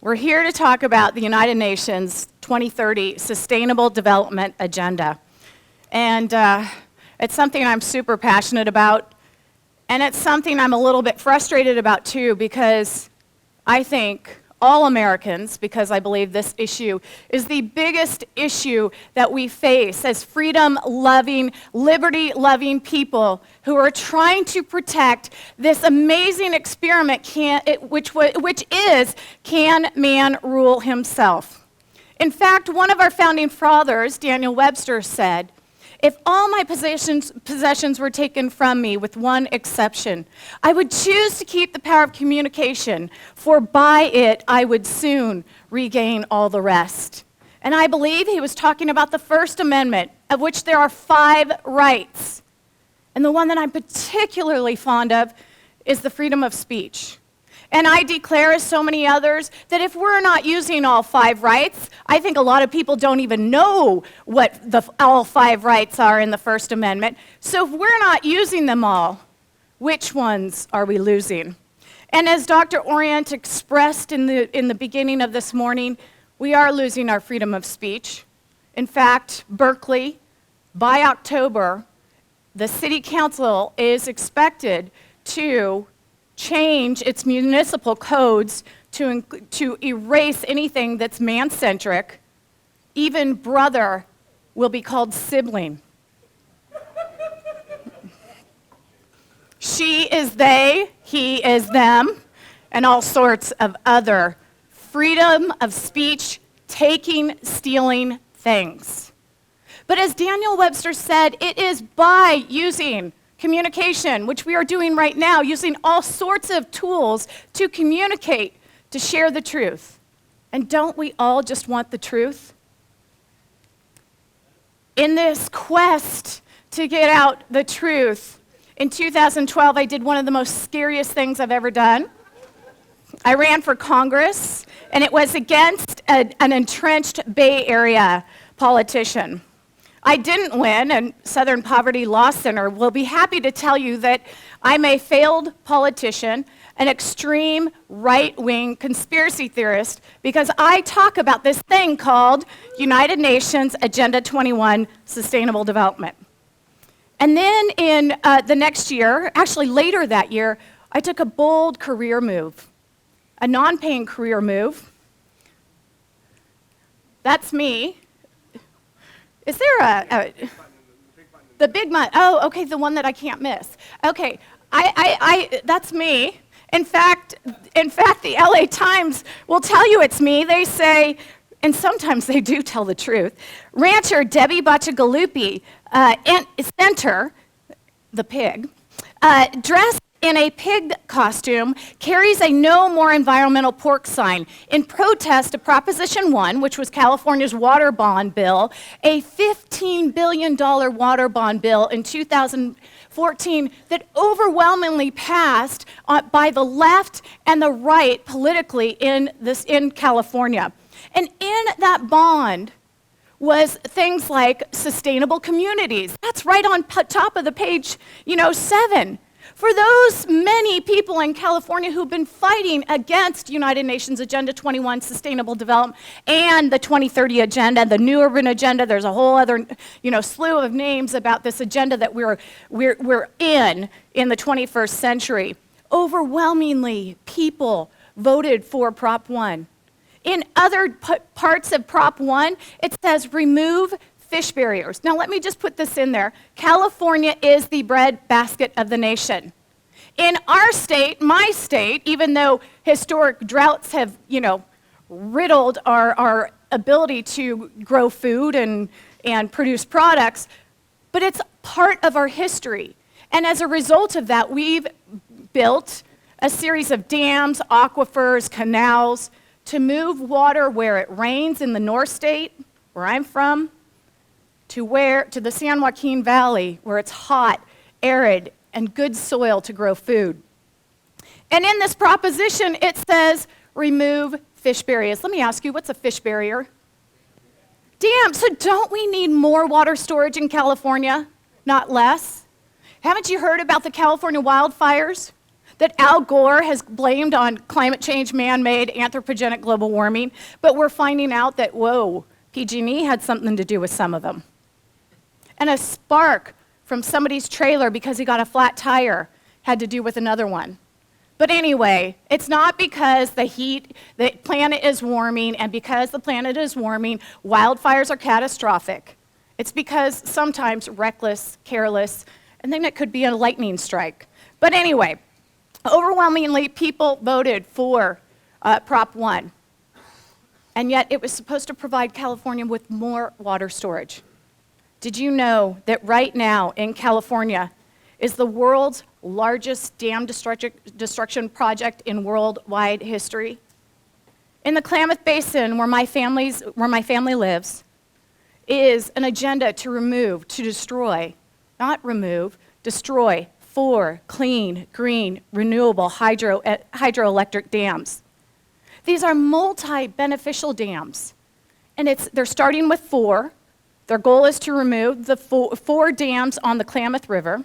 We're here to talk about the United Nations 2030 Sustainable Development Agenda. And it's something I'm super passionate about, and it's something I'm a little bit frustrated about too, because I think all Americans, because I believe this issue is the biggest issue that we face as freedom-loving, liberty-loving people who are trying to protect this amazing experiment, which is, can man rule himself? In fact, one of our founding fathers, Daniel Webster, said, "If all my possessions were taken from me, with one exception, I would choose to keep the power of communication, for by it I would soon regain all the rest." And I believe he was talking about the First Amendment, of which there are 5 rights. And the one that I'm particularly fond of is the freedom of speech. And I declare, as so many others, that if we're not using all 5 rights, I think a lot of people don't even know what all 5 rights are in the First Amendment. So if we're not using them all, which ones are we losing? And as Dr. Orient expressed in the beginning of this morning, we are losing our freedom of speech. In fact, Berkeley, by October, the city council is expected to change its municipal codes to erase anything that's man-centric. Even brother will be called sibling. She is they, he is them, and all sorts of other freedom of speech, taking, stealing things. But as Daniel Webster said, it is by using communication, which we are doing right now, using all sorts of tools to communicate, to share the truth. And don't we all just want the truth? In this quest to get out the truth, in 2012, I did one of the most scariest things I've ever done. I ran for Congress, and it was against an entrenched Bay Area politician. I didn't win, and Southern Poverty Law Center will be happy to tell you that I'm a failed politician, an extreme right-wing conspiracy theorist, because I talk about this thing called United Nations Agenda 21 Sustainable Development. And then in the next year, actually later that year, I took a bold career move, a non-paying career move. That's me. Is there the big button? Oh, okay, the one that I can't miss. Okay, that's me. In fact, the LA Times will tell you it's me. They say, and sometimes they do tell the truth, rancher Debbie Bacigalupi, Center, the pig, dressed in a pig costume, carries a No More Environmental Pork sign in protest of Proposition 1, which was California's water bond bill, a $15 billion water bond bill in 2014 that overwhelmingly passed by the left and the right politically in California. And in that bond was things like sustainable communities. That's right on top of the page, 7. For those many people in California who've been fighting against United Nations Agenda 21 Sustainable Development and the 2030 Agenda, the New Urban Agenda, there's a whole other, slew of names about this agenda that we're in the 21st century. Overwhelmingly, people voted for Prop 1. In other parts of Prop 1, it says remove fish barriers. Now let me just put this in there. California is the breadbasket of the nation. In our state, my state, even though historic droughts have, riddled our ability to grow food and produce products, but it's part of our history. And as a result of that, we've built a series of dams, aquifers, canals to move water where it rains in the North State, where I'm from, to the San Joaquin Valley, where it's hot, arid, and good soil to grow food. And in this proposition, it says remove fish barriers. Let me ask you, what's a fish barrier? Damn, so don't we need more water storage in California, not less? Haven't you heard about the California wildfires? that Al Gore has blamed on climate change, man-made, anthropogenic global warming, but we're finding out that, whoa, PG&E had something to do with some of them. And a spark from somebody's trailer because he got a flat tire had to do with another one. But anyway, it's not because the planet is warming, and because the planet is warming, wildfires are catastrophic. It's because sometimes reckless, careless, and then it could be a lightning strike. But anyway, overwhelmingly, people voted for Prop 1. And yet it was supposed to provide California with more water storage. Did you know that right now in California is the world's largest dam destruction project in worldwide history? In the Klamath Basin, where my family lives, is an agenda to remove, to destroy, not remove, destroy 4 clean, green, renewable hydroelectric dams. These are multi-beneficial dams, and they're starting with 4. Their goal is to remove the 4 dams on the Klamath River,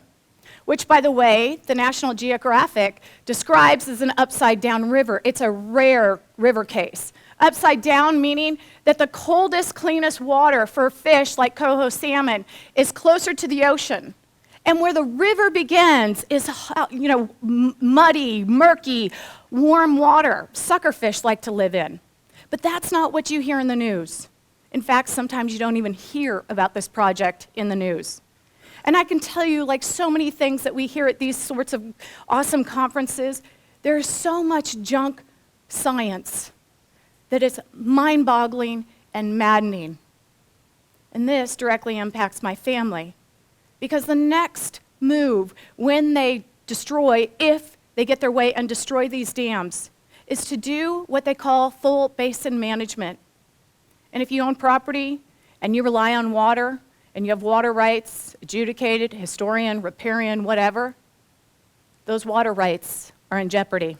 which, by the way, the National Geographic describes as an upside-down river. It's a rare river case. Upside down meaning that the coldest, cleanest water for fish like coho salmon is closer to the ocean. And where the river begins is, muddy, murky, warm water suckerfish like to live in. But that's not what you hear in the news. In fact, sometimes you don't even hear about this project in the news. And I can tell you, like so many things that we hear at these sorts of awesome conferences, there's so much junk science that is mind-boggling and maddening. And this directly impacts my family. Because the next move, when they destroy, if they get their way and destroy these dams, is to do what they call full basin management. And if you own property and you rely on water, and you have water rights, adjudicated, historian, riparian, whatever, those water rights are in jeopardy.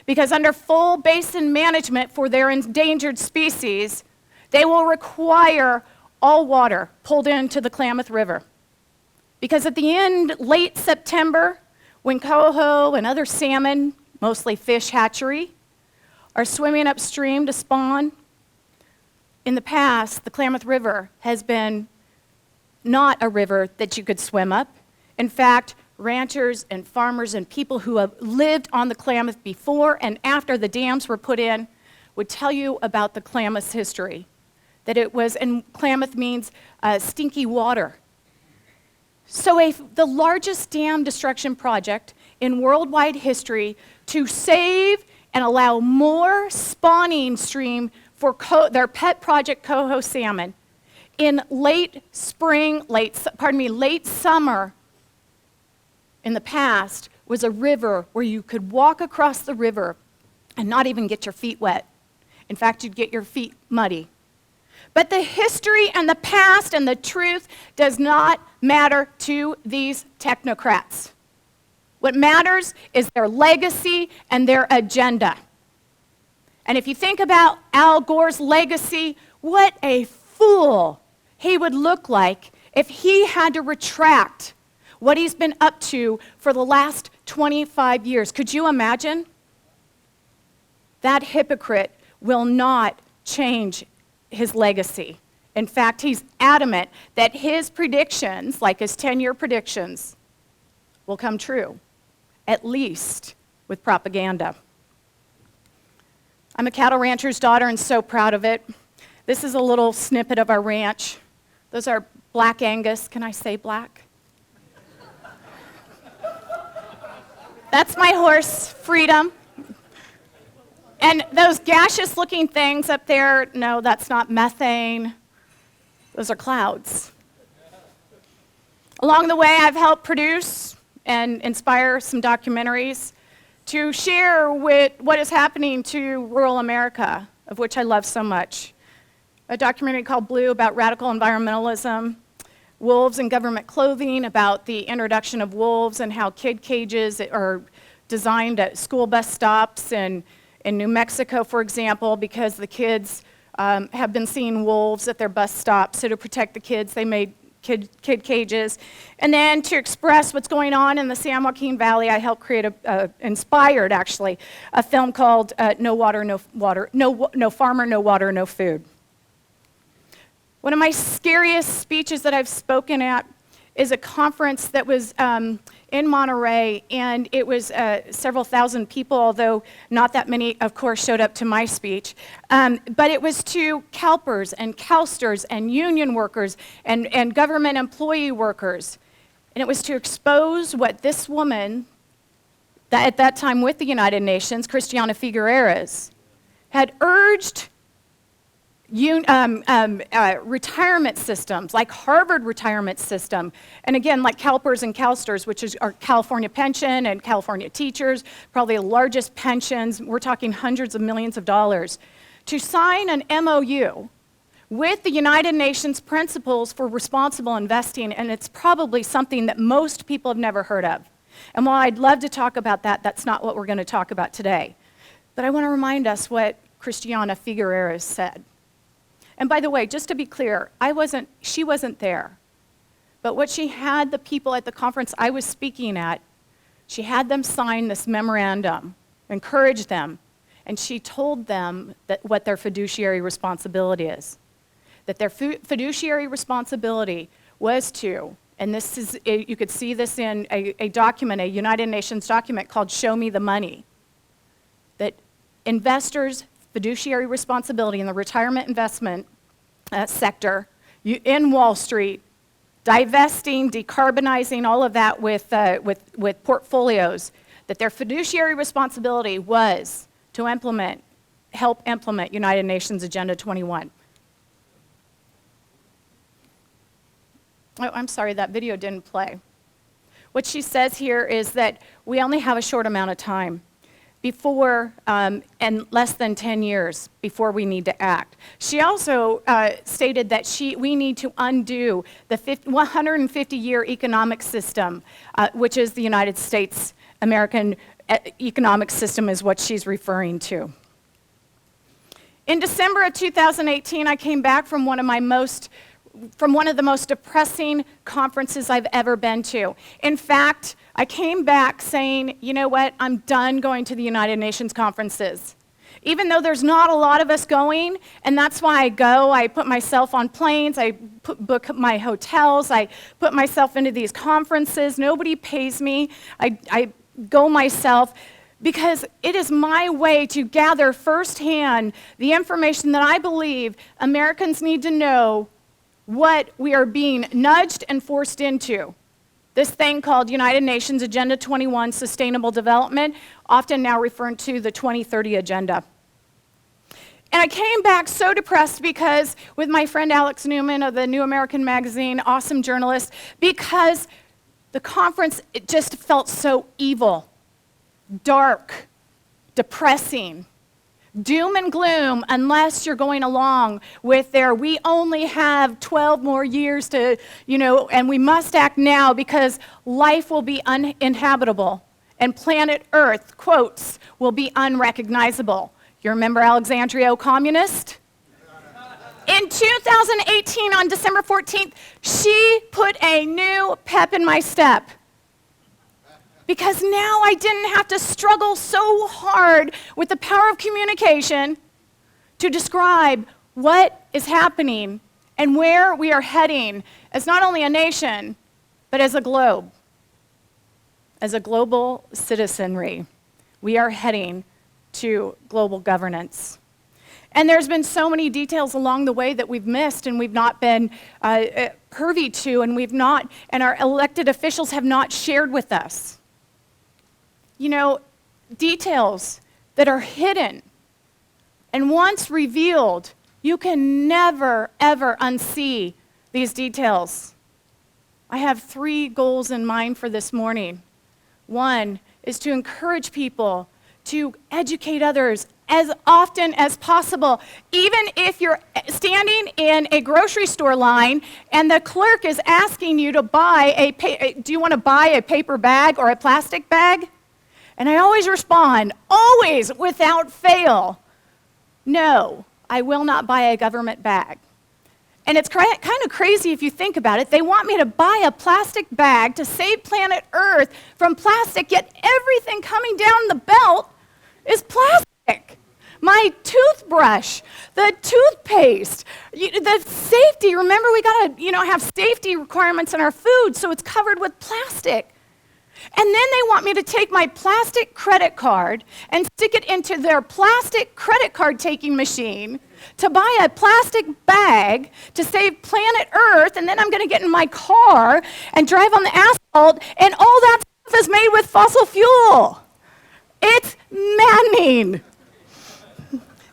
Because under full basin management for their endangered species, they will require all water pulled into the Klamath River. Because at the end, late September, when coho and other salmon, mostly fish hatchery, are swimming upstream to spawn, in the past, the Klamath River has been not a river that you could swim up. In fact, ranchers and farmers and people who have lived on the Klamath before and after the dams were put in would tell you about the Klamath's history. That it was, and Klamath means stinky water. So the largest dam destruction project in worldwide history to save and allow more spawning stream for their pet project coho salmon in late summer in the past was a river where you could walk across the river and not even get your feet wet. In fact, you'd get your feet muddy. But the history and the past and the truth does not matter to these technocrats. What matters is their legacy and their agenda. And if you think about Al Gore's legacy, what a fool he would look like if he had to retract what he's been up to for the last 25 years. Could you imagine? That hypocrite will not change his legacy. In fact, he's adamant that his predictions, like his 10-year predictions, will come true, at least with propaganda. I'm a cattle rancher's daughter and so proud of it. This is a little snippet of our ranch. Those are black Angus. Can I say black? That's my horse, Freedom. And those gaseous-looking things up there, no, that's not methane. Those are clouds. Along the way, I've helped produce and inspire some documentaries to share with what is happening to rural America, of which I love so much. A documentary called Blue about radical environmentalism, wolves in government clothing, about the introduction of wolves and how kid cages are designed at school bus stops in New Mexico, for example, because the kids have been seeing wolves at their bus stops. So to protect the kids, they made kid cages. And then to express what's going on in the San Joaquin Valley, I helped create inspired actually, a film called No Farmer, No Water, No Food. One of my scariest speeches that I've spoken at is a conference that was in Monterey, and it was several thousand people, although not that many, of course, showed up to my speech. But it was to CalPERS and CalSTRS and union workers and government employee workers. And it was to expose what this woman, that at that time with the United Nations, Christiana Figueres, had urged retirement systems, like Harvard retirement system, and again, like CalPERS and CalSTRS, which is our California pension and California teachers, probably the largest pensions, we're talking hundreds of millions of dollars, to sign an MOU with the United Nations Principles for Responsible Investing, and it's probably something that most people have never heard of. And while I'd love to talk about that, that's not what we're going to talk about today. But I want to remind us what Christiana Figueres said. And by the way, just to be clear, she wasn't there. But what she had the people at the conference I was speaking at, she had them sign this memorandum, encourage them, and she told them that what their fiduciary responsibility is. That their fiduciary responsibility was to, and this is, you could see this in a document, a United Nations document called Show Me the Money, that investors' fiduciary responsibility in the retirement investment sector in Wall Street, divesting, decarbonizing, all of that with portfolios, that their fiduciary responsibility was to help implement United Nations Agenda 21. Oh, I'm sorry, that video didn't play. What she says here is that we only have a short amount of time before, and less than 10 years before we need to act. She also stated that we need to undo the 150-year economic system, which is the United States American economic system is what she's referring to. In December of 2018, I came back from one of the most depressing conferences I've ever been to. In fact, I came back saying, you know what, I'm done going to the United Nations conferences. Even though there's not a lot of us going, and that's why I go, I put myself on planes, I book my hotels, I put myself into these conferences, nobody pays me, I go myself, because it is my way to gather firsthand the information that I believe Americans need to know what we are being nudged and forced into. This thing called United Nations Agenda 21 Sustainable Development, often now referred to the 2030 Agenda. And I came back so depressed because, with my friend Alex Newman of the New American Magazine, awesome journalist, because the conference, it just felt so evil, dark, depressing. Doom and gloom, unless you're going along with we only have 12 more years to, and we must act now because life will be uninhabitable and planet Earth, quotes, will be unrecognizable. You remember Alexandria Communist? In 2018, on December 14th, she put a new pep in my step. Because now I didn't have to struggle so hard with the power of communication to describe what is happening and where we are heading as not only a nation, but as a globe. As a global citizenry, we are heading to global governance. And there's been so many details along the way that we've missed and we've not been privy to, and our elected officials have not shared with us. Details that are hidden. And once revealed, you can never, ever unsee these details. I have 3 goals in mind for this morning. One is to encourage people to educate others as often as possible. Even if you're standing in a grocery store line and the clerk is asking you to buy do you want to buy a paper bag or a plastic bag? And I always respond, always without fail, no, I will not buy a government bag. And it's kind of crazy if you think about it. They want me to buy a plastic bag to save planet Earth from plastic, yet everything coming down the belt is plastic. My toothbrush, the toothpaste, the safety. Remember, we got to, have safety requirements in our food, so it's covered with plastic. And then they want me to take my plastic credit card and stick it into their plastic credit card taking machine to buy a plastic bag to save planet Earth, and then I'm going to get in my car and drive on the asphalt, and all that stuff is made with fossil fuel. It's maddening.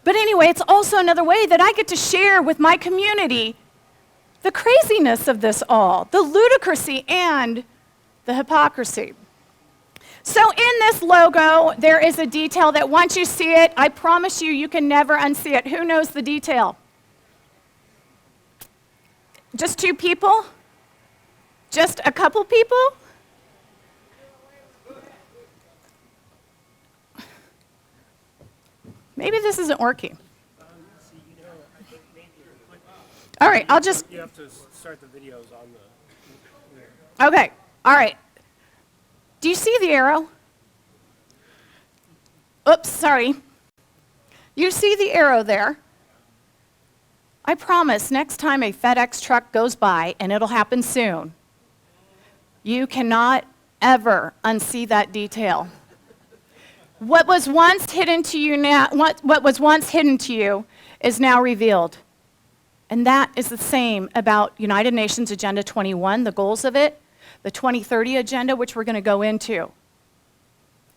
But anyway, it's also another way that I get to share with my community the craziness of this all, the ludicrousy and the hypocrisy. So in this logo, there is a detail that once you see it, I promise you, you can never unsee it. Who knows the detail? Just 2 people? Just a couple people? Maybe this isn't working. All right, I'll just... You have to start the videos on the... Okay, all right. Do you see the arrow? Oops, sorry. You see the arrow there? I promise next time a FedEx truck goes by, and it'll happen soon, you cannot ever unsee that detail. What was once hidden to you now, what was once hidden to you is now revealed. And that is the same about United Nations Agenda 21, the goals of it, the 2030 agenda, which we're going to go into.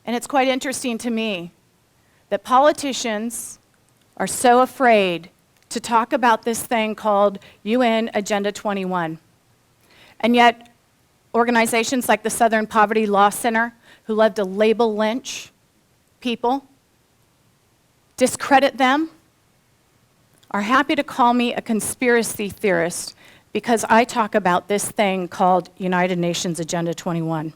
And it's quite interesting to me that politicians are so afraid to talk about this thing called UN Agenda 21. And yet, organizations like the Southern Poverty Law Center, who love to label lynch people, discredit them, are happy to call me a conspiracy theorist because I talk about this thing called United Nations Agenda 21.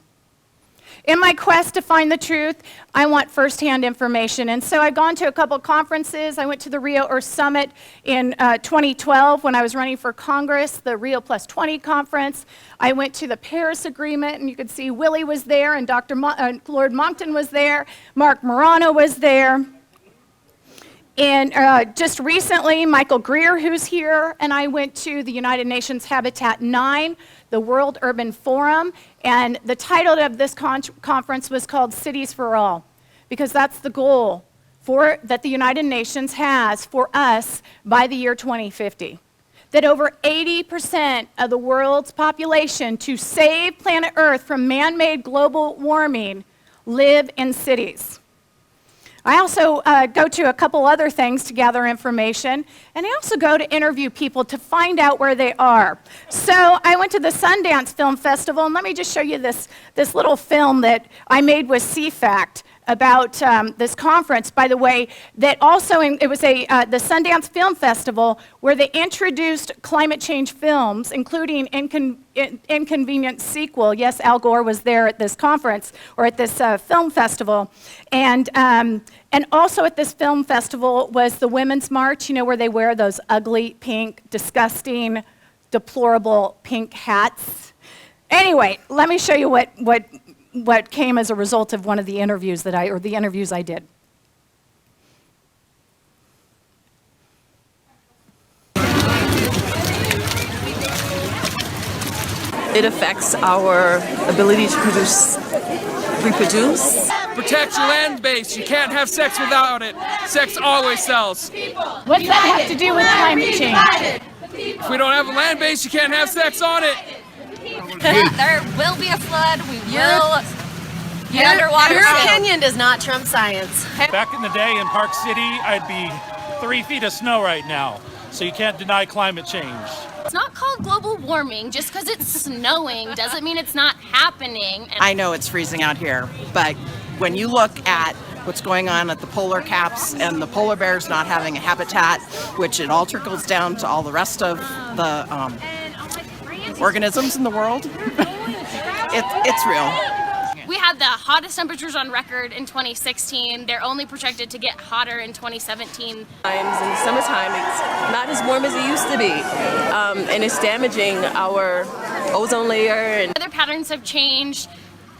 In my quest to find the truth, I want firsthand information. And so I've gone to a couple conferences. I went to the Rio Earth Summit in 2012 when I was running for Congress, the Rio Plus 20 conference. I went to the Paris Agreement, and you could see Willie was there, and Lord Monckton was there, Mark Morano was there. And just recently, Michael Greer, who's here, and I went to the United Nations Habitat 9, the World Urban Forum, and the title of this conference was called Cities for All, because that's the goal that the United Nations has for us by the year 2050. That over 80% of the world's population to save planet Earth from man-made global warming live in cities. I also go to a couple other things to gather information, and I also go to interview people to find out where they are. So I went to the Sundance Film Festival, and let me just show you this little film that I made with CFACT about this conference, by the way, that also, it was the Sundance Film Festival where they introduced climate change films, including Inconvenient Sequel. Yes, Al Gore was there at this conference, or at this film festival. And also at this film festival was the Women's March, where they wear those ugly, pink, disgusting, deplorable pink hats. Anyway, let me show you what came as a result of one of the interviews the interviews I did. It affects our ability to reproduce. Protect your land base. You can't have sex without it. Sex always sells. What's that have to do with climate change? If we don't have a land base, you can't have sex on it. There will be a flood. We will be underwater. Your opinion does not trump science. Back in the day in Park City, I'd be 3 feet of snow right now. So you can't deny climate change. It's not called global warming. Just because it's snowing doesn't mean it's not happening. I know it's freezing out here, but when you look at what's going on at the polar caps and the polar bears not having a habitat, which it all trickles down to all the rest of the organisms in the world, it's real. We had had the hottest temperatures on record in 2016. They're only projected to get hotter in 2017. Times in the summertime, it's not as warm as it used to be, and it's damaging our ozone layer. And Weather patterns have changed.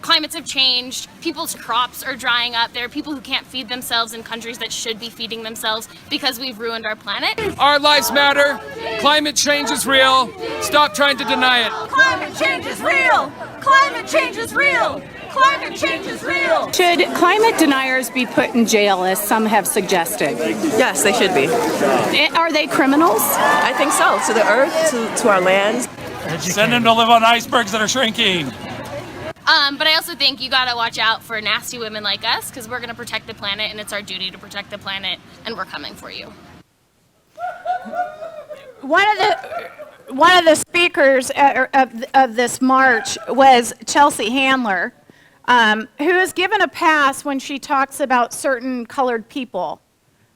Climates have changed. People's crops are drying up. There are people who can't feed themselves in countries that should be feeding themselves because we've ruined our planet. Our lives matter. Climate change is real. Stop trying to deny it. Climate change is real! Climate change is real! Climate change is real! Should climate deniers be put in jail, as some have suggested? yes, they should be. Are they criminals? I think so. To the earth, to our land. Send them to live on icebergs that are shrinking. But I also think you gotta watch out for nasty women like us because we're gonna protect the planet and it's our duty to protect the planet and we're coming for you. One of the speakers of this march was Chelsea Handler, who is given a pass when she talks about certain colored people.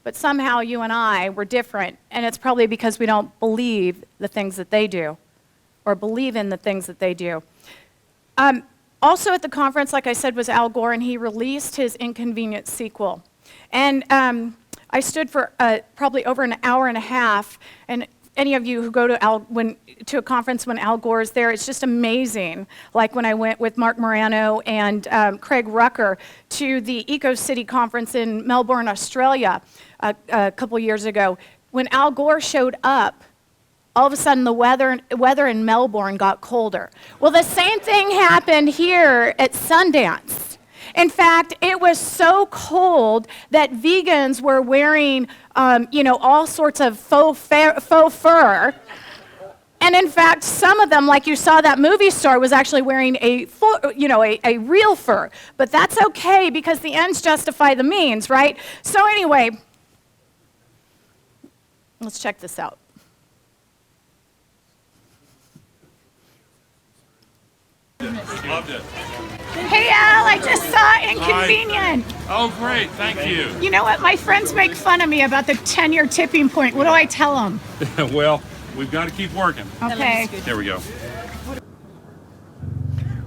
But somehow you and I were different, and it's probably because we don't believe the things that they do, or believe in the things that they do. Also at the conference, like I said, was Al Gore, and he released his Inconvenient sequel. And I stood for probably over an hour and a half, and any of you who go to a conference when Al Gore is there, it's just amazing. Like when I went with Mark Morano and Craig Rucker to the Eco City conference in Melbourne, Australia, a couple years ago. When Al Gore showed up, all of a sudden the weather in Melbourne got colder. Well, the same thing happened here at Sundance. In fact, it was so cold that vegans were wearing, all sorts of faux fur. And in fact, some of them, like you saw that movie star, was actually wearing a real fur. But that's okay because the ends justify the means, right? So anyway, let's check this out. Loved it. Hey Al, I just saw Inconvenient. Oh, great. Thank you. You know what? My friends make fun of me about the 10-year tipping point. What do I tell them? Well, we've got to keep working. Okay. There we go.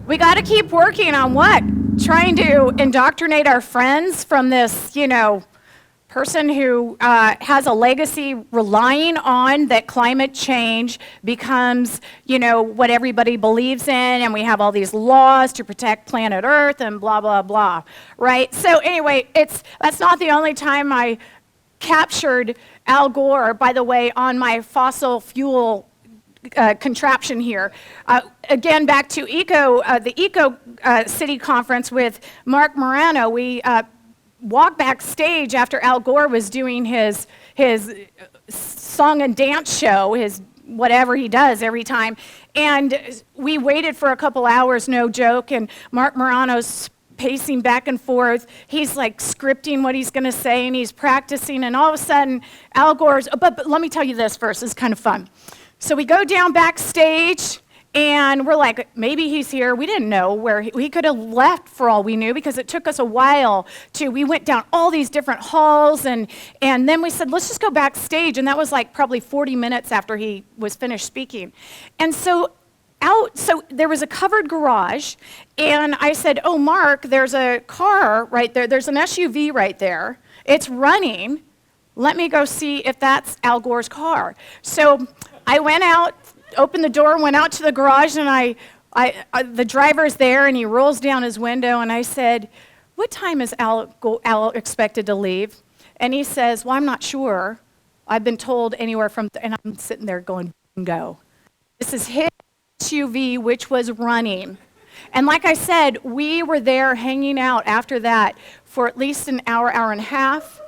We got to keep working on what? Trying to indoctrinate our friends from this, person who has a legacy relying on that climate change becomes, what everybody believes in, and we have all these laws to protect planet Earth and blah, blah, blah, right? So anyway, that's not the only time I captured Al Gore, by the way, on my fossil fuel contraption here. Again, back to the Eco City conference with Mark Morano, we walked backstage after Al Gore was doing his song and dance show, his whatever he does every time, and we waited for a couple hours, no joke, and Mark Morano's pacing back and forth. He's like scripting what he's going to say, and he's practicing, and all of a sudden, Al Gore's, but let me tell you this first, it's kind of fun. So we go down backstage, and we're like, maybe he's here. We didn't know where he could have left for all we knew because it took us a while we went down all these different halls, and then we said, let's just go backstage, and that was like probably 40 minutes after he was finished speaking. And so there was a covered garage, and I said, oh, Mark, there's a car right there. There's an SUV right there. It's running. Let me go see if that's Al Gore's car. So I went out, opened the door, went out to the garage, and the driver's there, and he rolls down his window, and I said, what time is Al expected to leave? And he says, well, I'm not sure. I've been told anywhere from, and I'm sitting there going, go. This is his SUV, which was running. And like I said, we were there hanging out after that for at least an hour, hour and a half,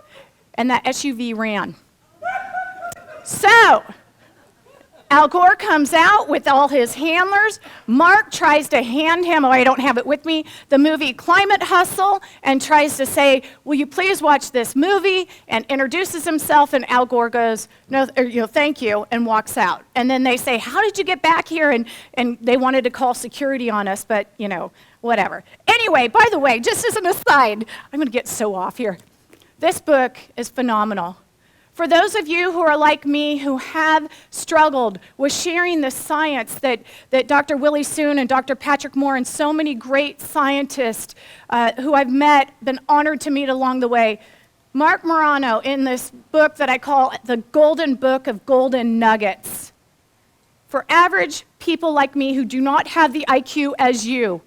and that SUV ran. So Al Gore comes out with all his handlers. Mark tries to hand him, I don't have it with me, the movie Climate Hustle, and tries to say, will you please watch this movie, and introduces himself, and Al Gore goes, no, thank you, and walks out. And then they say, how did you get back here? And they wanted to call security on us, but, whatever. Anyway, by the way, just as an aside, I'm going to get so off here. This book is phenomenal. For those of you who are like me, who have struggled with sharing the science that Dr. Willie Soon and Dr. Patrick Moore and so many great scientists who I've met, been honored to meet along the way, Mark Morano, in this book that I call the Golden Book of Golden Nuggets, for average people like me who do not have the IQ as you,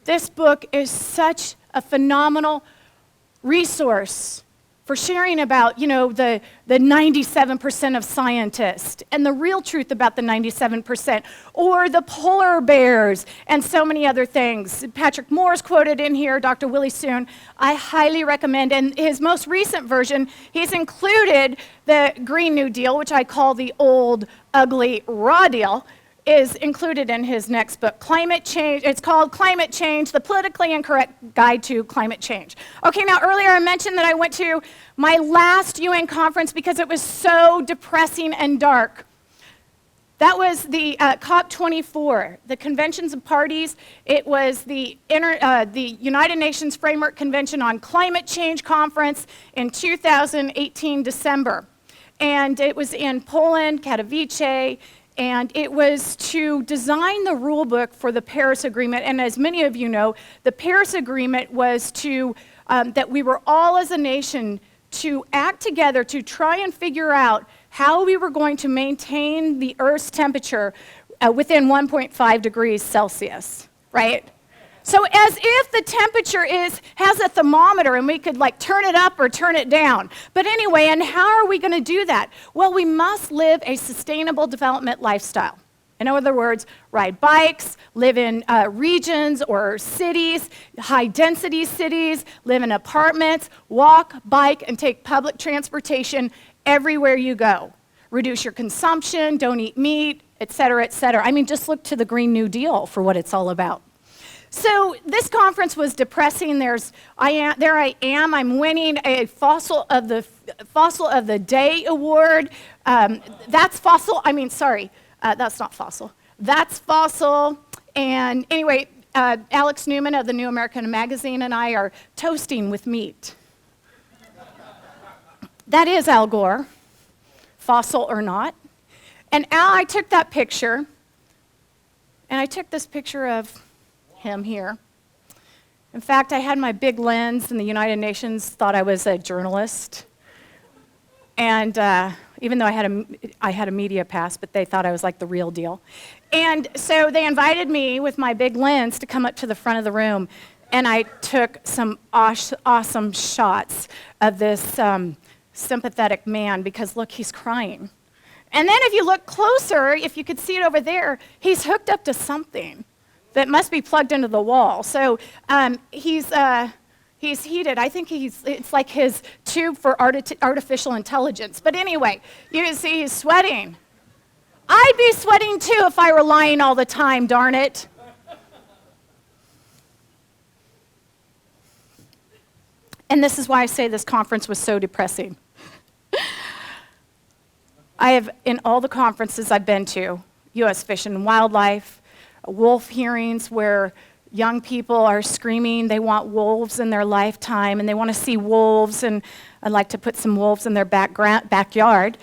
this book is such a phenomenal resource for sharing about, the 97% of scientists and the real truth about the 97%, or the polar bears and so many other things. Patrick Moore's quoted in here, Dr. Willie Soon. I highly recommend, and his most recent version, he's included the Green New Deal, which I call the old, ugly, raw deal, is included in his next book, Climate Change. It's called Climate Change, the Politically Incorrect Guide to Climate Change. Okay, now earlier I mentioned that I went to my last UN conference because it was so depressing and dark. That was the COP24, the Conventions of Parties. It was the United Nations Framework Convention on Climate Change Conference in 2018, December. And it was in Poland, Katowice, and it was to design the rule book for the Paris Agreement. And as many of you know, the Paris Agreement was to, that we were all as a nation to act together to try and figure out how we were going to maintain the Earth's temperature within 1.5 degrees Celsius, right? So as if the temperature has a thermometer and we could turn it up or turn it down. But anyway, and how are we going to do that? Well, we must live a sustainable development lifestyle. In other words, ride bikes, live in regions or cities, high-density cities, live in apartments, walk, bike, and take public transportation everywhere you go. Reduce your consumption, don't eat meat, et cetera, et cetera. I mean, just look to the Green New Deal for what it's all about. So this conference was depressing. There I am. I'm winning a Fossil of the Day award. That's fossil. That's not fossil. That's fossil. And anyway, Alex Newman of the New American Magazine and I are toasting with meat. That is Al Gore, fossil or not. And I took that picture, and I took this picture of him here. In fact, I had my big lens, and the United Nations thought I was a journalist. And even though I had a media pass, but they thought I was like the real deal. And so they invited me with my big lens to come up to the front of the room, and I took some awesome shots of this sympathetic man, because look, he's crying. And then if you look closer, if you could see it over there, he's hooked up to something that must be plugged into the wall. So he's heated. I think it's like his tube for artificial intelligence. But anyway, you can see he's sweating. I'd be sweating too if I were lying all the time, darn it. And this is why I say this conference was so depressing. I have, in all the conferences I've been to, U.S. Fish and Wildlife, wolf hearings where young people are screaming they want wolves in their lifetime and they want to see wolves, and I'd like to put some wolves in their backyard.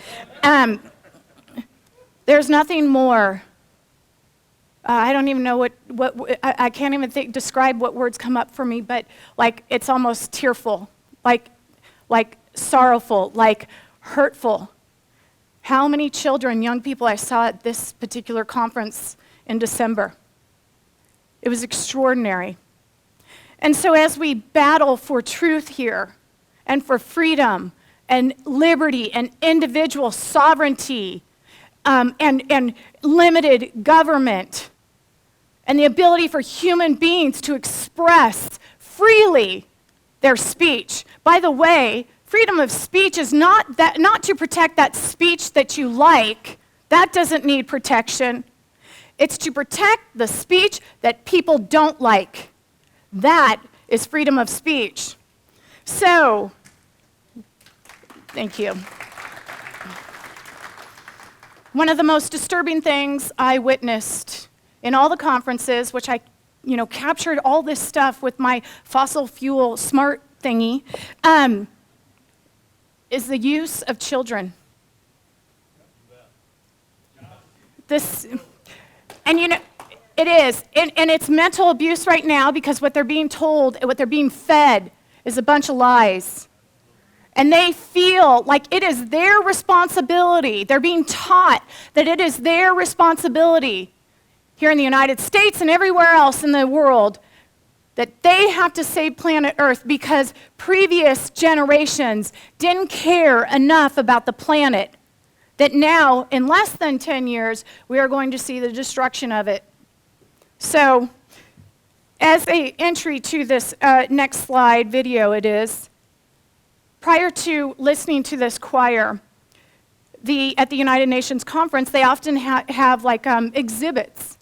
There's nothing more. I don't even know what I can't even describe what words come up for me, but it's almost tearful, like sorrowful, like hurtful. How many children, young people I saw at this particular conference in December. It was extraordinary. And so as we battle for truth here, and for freedom, and liberty, and individual sovereignty, and limited government, and the ability for human beings to express freely their speech. By the way, freedom of speech is not to protect that speech that you like. That doesn't need protection. It's to protect the speech that people don't like. That is freedom of speech. So, thank you. One of the most disturbing things I witnessed in all the conferences, which I captured all this stuff with my fossil fuel smart thingy, is the use of children. This, and you know, it is, and it's mental abuse right now because what they're being told, what they're being fed is a bunch of lies. And they feel like it is their responsibility. They're being taught that it is their responsibility here in the United States and everywhere else in the world that they have to save planet Earth because previous generations didn't care enough about the planet that now, in less than 10 years, we are going to see the destruction of it. So, as an entry to this next slide video it is, prior to listening to this choir, at the United Nations conference, they often have like exhibits.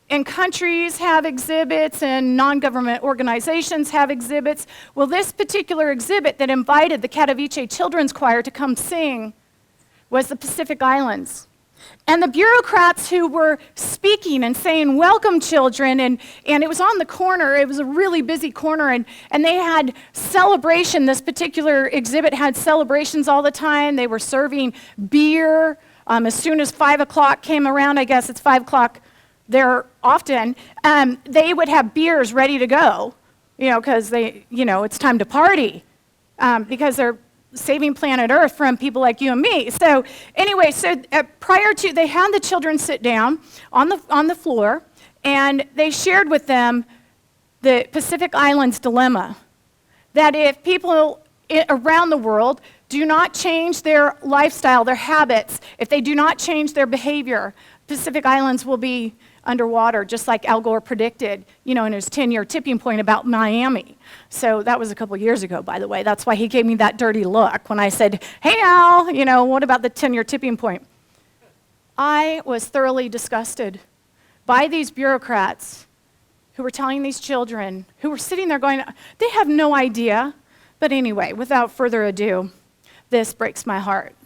And countries have exhibits, and non-government organizations have exhibits. Well, this particular exhibit that invited the Katowice Children's Choir to come sing was the Pacific Islands. And the bureaucrats who were speaking and saying, welcome children, and it was on the corner, it was a really busy corner, and they had celebration. This particular exhibit had celebrations all the time. They were serving beer. As soon as 5 o'clock came around, I guess it's 5 o'clock there often, they would have beers ready to go, because it's time to party, because they're saving planet Earth from people like you and me. So anyway, prior to, they had the children sit down on the floor, and they shared with them the Pacific Islands dilemma, that if people around the world do not change their lifestyle, their habits, if they do not change their behavior, Pacific Islands will be underwater, just like Al Gore predicted, in his 10-year tipping point about Miami. So that was a couple years ago, by the way. That's why he gave me that dirty look when I said, hey, Al, what about the 10-year tipping point? I was thoroughly disgusted by these bureaucrats who were telling these children, who were sitting there going, they have no idea. But anyway, without further ado, this breaks my heart.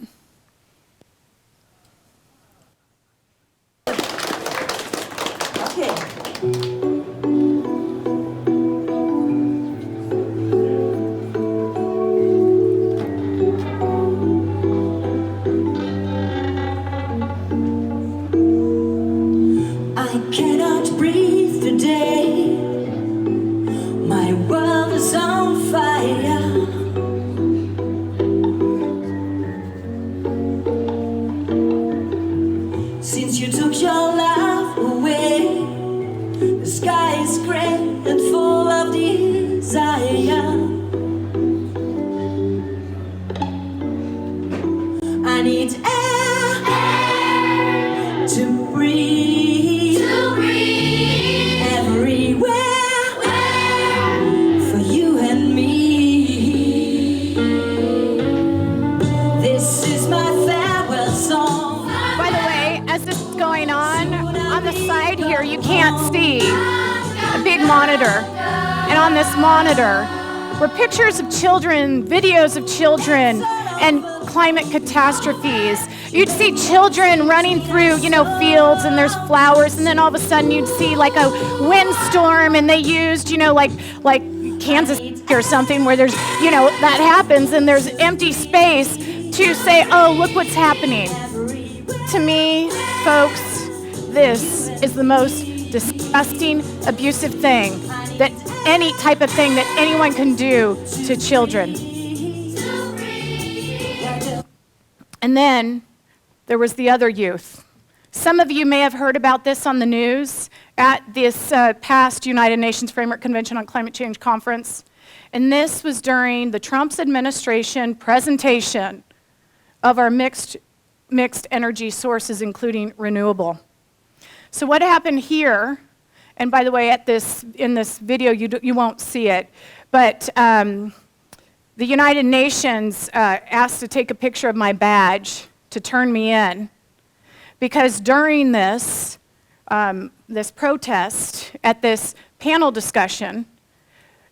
I cannot breathe today. My world is on fire. Since you took your love away, the sky is gray and full of desire. I need air to breathe, everywhere for you and me. This is my farewell song. By the way, as this is going on the side here, you can't see a big monitor. And on this monitor were pictures of children, videos of children, and climate catastrophes. You'd see children running through, fields, and there's flowers, and then all of a sudden you'd see like a windstorm, and they used, like Kansas or something where there's, that happens, and there's empty space to say, oh, look what's happening. To me, folks, this is the most disgusting, abusive thing that any type of thing that anyone can do to children. And then there was the other youth. Some of you may have heard about this on the news at this past United Nations Framework Convention on Climate Change conference. And this was during the Trump's administration presentation of our mixed energy sources, including renewable. So what happened here, and by the way, in this video, you won't see it, but the United Nations asked to take a picture of my badge to turn me in, because during this protest at this panel discussion,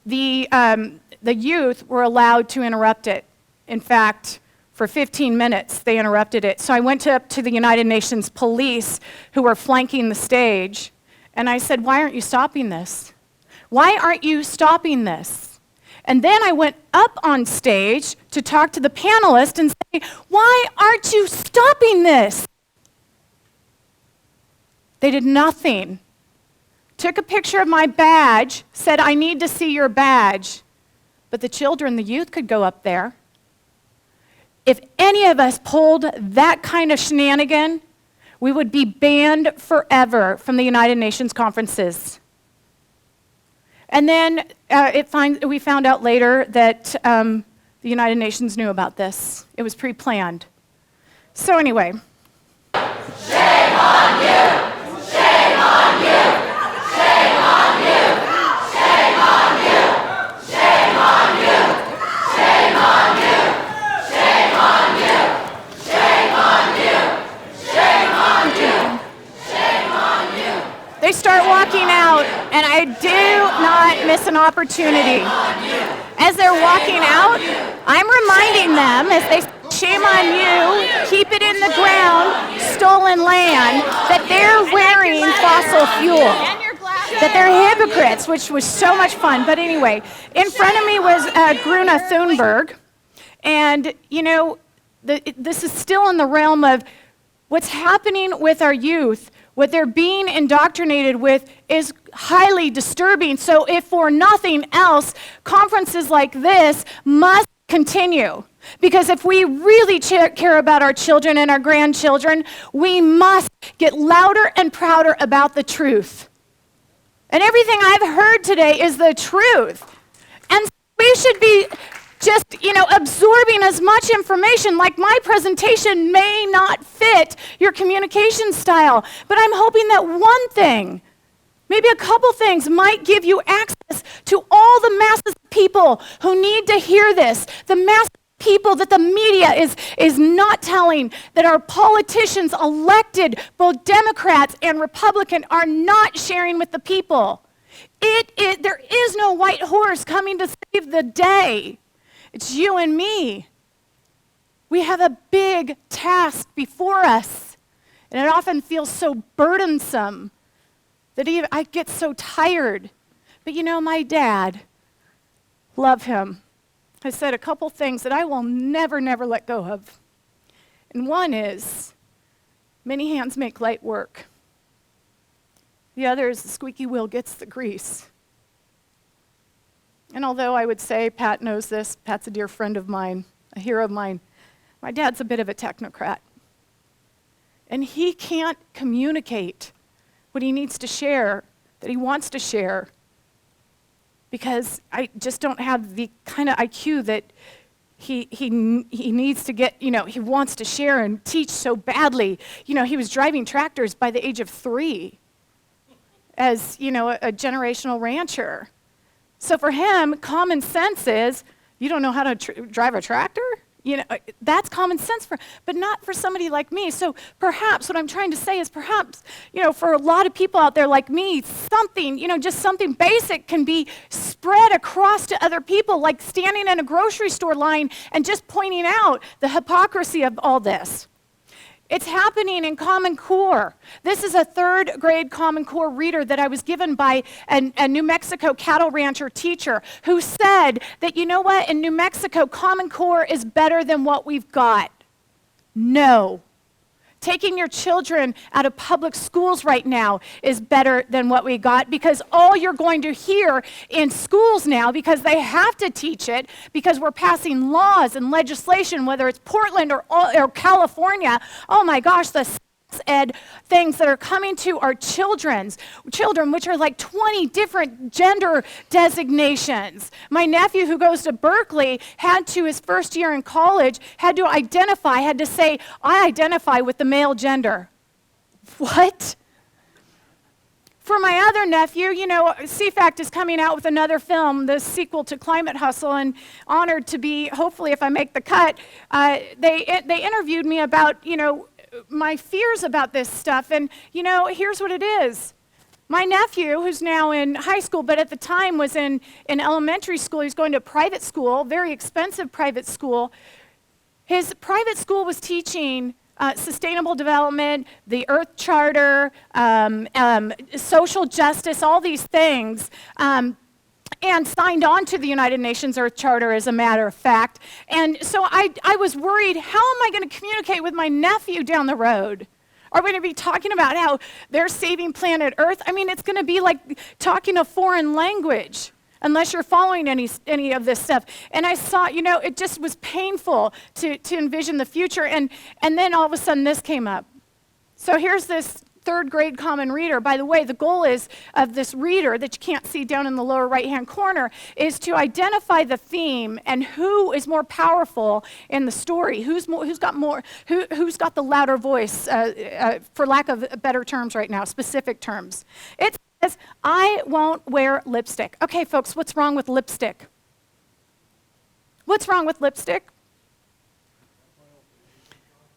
the youth were allowed to interrupt it. In fact, for 15 minutes, they interrupted it. So I went up to the United Nations police who were flanking the stage, and I said, why aren't you stopping this? Why aren't you stopping this? And then I went up on stage to talk to the panelists and say, why aren't you stopping this? They did nothing. Took a picture of my badge, said, I need to see your badge. But the children, the youth could go up there. If any of us pulled that kind of shenanigan, we would be banned forever from the United Nations conferences. And then we found out later that the United Nations knew about this. It was pre-planned. So anyway. Shame on you! Shame on you! Shame on you! Shame on you! Shame on you! Shame on you! Shame on you! Shame on you! Shame on you! Shame on you! They start walking out, and I do not miss an opportunity. As they're walking out, I'm reminding them, as they say, shame on you, keep it in the ground, stolen land, that they're wearing fossil fuel, that they're hypocrites, which was so much fun. But anyway, in front of me was Gruna Thunberg, and you know, this is still in the realm of what's happening with our youth. What they're being indoctrinated with is highly disturbing. So if for nothing else, conferences like this must continue. Because if we really care about our children and our grandchildren, we must get louder and prouder about the truth. And everything I've heard today is the truth. And we should be just, absorbing as much information. Like my presentation may not fit your communication style, but I'm hoping that one thing, maybe a couple things, might give you access to all the masses of people who need to hear this, the masses of people that the media is not telling, that our politicians elected, both Democrats and Republican, are not sharing with the people. There is no white horse coming to save the day. It's you and me. We have a big task before us, and it often feels so burdensome that I get so tired. But my dad, love him, has said a couple things that I will never, never let go of. And one is, many hands make light work. The other is, the squeaky wheel gets the grease. And although I would say Pat knows this, Pat's a dear friend of mine, a hero of mine, my dad's a bit of a technocrat. And he can't communicate what he needs to share, that he wants to share, because I just don't have the kind of IQ that he needs to get, he wants to share and teach so badly. He was driving tractors by the age of 3 as, a generational rancher. So for him, common sense is, you don't know how to drive a tractor? That's common sense but not for somebody like me. So perhaps what I'm trying to say is perhaps, for a lot of people out there like me, something, just something basic can be spread across to other people, like standing in a grocery store line and just pointing out the hypocrisy of all this. It's happening in Common Core. This is a 3rd grade Common Core reader that I was given by a New Mexico cattle rancher teacher who said that, in New Mexico, Common Core is better than what we've got. No. Taking your children out of public schools right now is better than what we got, because all you're going to hear in schools now, because they have to teach it, because we're passing laws and legislation, whether it's Portland or California, oh my gosh, the sex ed things that are coming to our children, which are like 20 different gender designations. My nephew, who goes to Berkeley, had to, his first year in college, had to say, I identify with the male gender. What? For my other nephew, CFACT is coming out with another film, the sequel to Climate Hustle, and honored to be, hopefully if I make the cut, they interviewed me about, my fears about this stuff, and here's what it is. My nephew, who's now in high school, but at the time was in elementary school, he was going to a private school, very expensive private school. His private school was teaching sustainable development, the Earth Charter, social justice, all these things. and signed on to the United Nations Earth Charter, as a matter of fact. And so I was worried, how am I going to communicate with my nephew down the road? Are we going to be talking about how they're saving planet Earth? I mean, it's going to be like talking a foreign language unless you're following any of this stuff. And I saw, it just was painful to envision the future. And then all of a sudden this came up. So here's this third grade common reader. By the way, the goal of this reader that you can't see down in the lower right-hand corner is to identify the theme and who is more powerful in the story, who's got the louder voice, for lack of better terms right now, specific terms. It says, I won't wear lipstick. Okay, folks, what's wrong with lipstick? What's wrong with lipstick?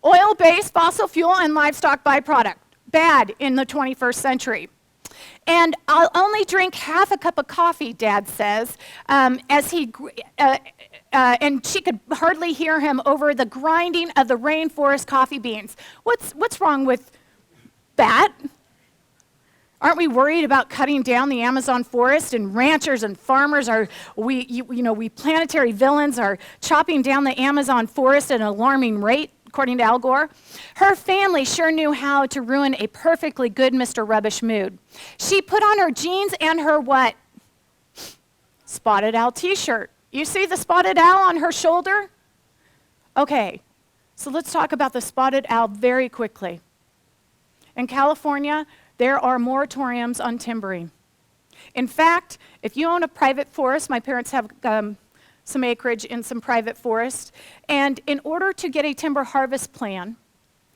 Oil-based fossil fuel and livestock byproduct. Bad in the 21st century. And I'll only drink half a cup of coffee, Dad says, and she could hardly hear him over the grinding of the rainforest coffee beans. What's wrong with that? Aren't we worried about cutting down the Amazon forest, and ranchers and farmers we planetary villains are chopping down the Amazon forest at an alarming rate? According to Al Gore, her family sure knew how to ruin a perfectly good Mr. Rubbish mood. She put on her jeans and her what? Spotted owl t-shirt. You see the spotted owl on her shoulder? Okay, so let's talk about the spotted owl very quickly. In California, there are moratoriums on timbering. In fact, if you own a private forest, my parents have some acreage in some private forest. And in order to get a timber harvest plan,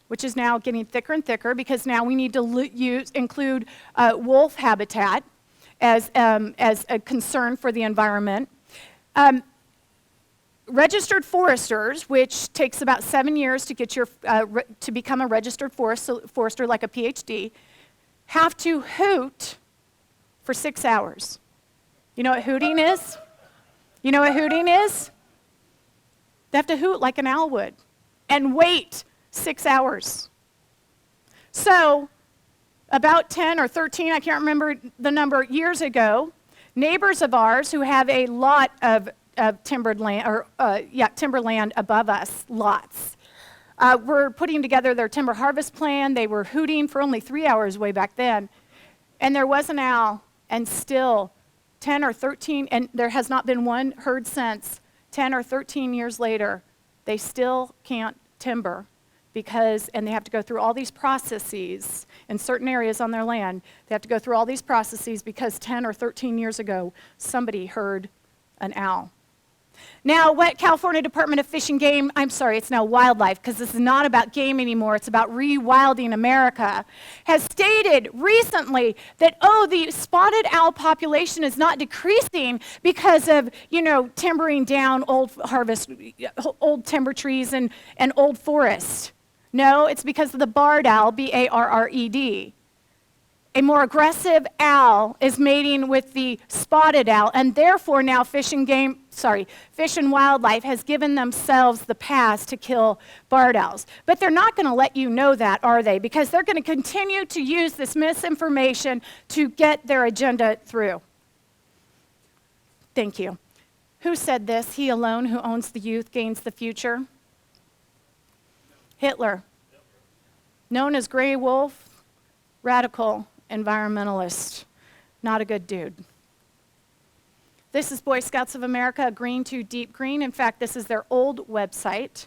which is now getting thicker and thicker because now we need to include wolf habitat as a concern for the environment. Registered foresters, which takes about 7 years to get to become a registered forester like a PhD, have to hoot for 6 hours. You know what hooting is? You know what hooting is? They have to hoot like an owl would and wait 6 hours. So about 10 or 13, I can't remember the number, years ago, neighbors of ours who have a lot of timbered land, timberland above us, lots, were putting together their timber harvest plan. They were hooting for only 3 hours way back then. And there was an owl, and still 10 or 13, and there has not been one heard since, 10 or 13 years later, they still can't timber and they have to go through all these processes in certain areas on their land. They have to go through all these processes because 10 or 13 years ago, somebody heard an owl. Now, what California Department of Fish and Game, I'm sorry, it's now Wildlife, because this is not about game anymore, it's about rewilding America, has stated recently that, the spotted owl population is not decreasing because of, timbering down old timber trees and old forests. No, it's because of the barred owl, B-A-R-R-E-D. A more aggressive owl is mating with the spotted owl, and therefore now Fish and Wildlife has given themselves the pass to kill barred owls. But they're not going to let you know that, are they? Because they're going to continue to use this misinformation to get their agenda through. Thank you. Who said this? He alone who owns the youth gains the future. Hitler. Known as Gray Wolf, radical environmentalist, not a good dude. This is Boy Scouts of America, Green to Deep Green. In fact, this is their old website.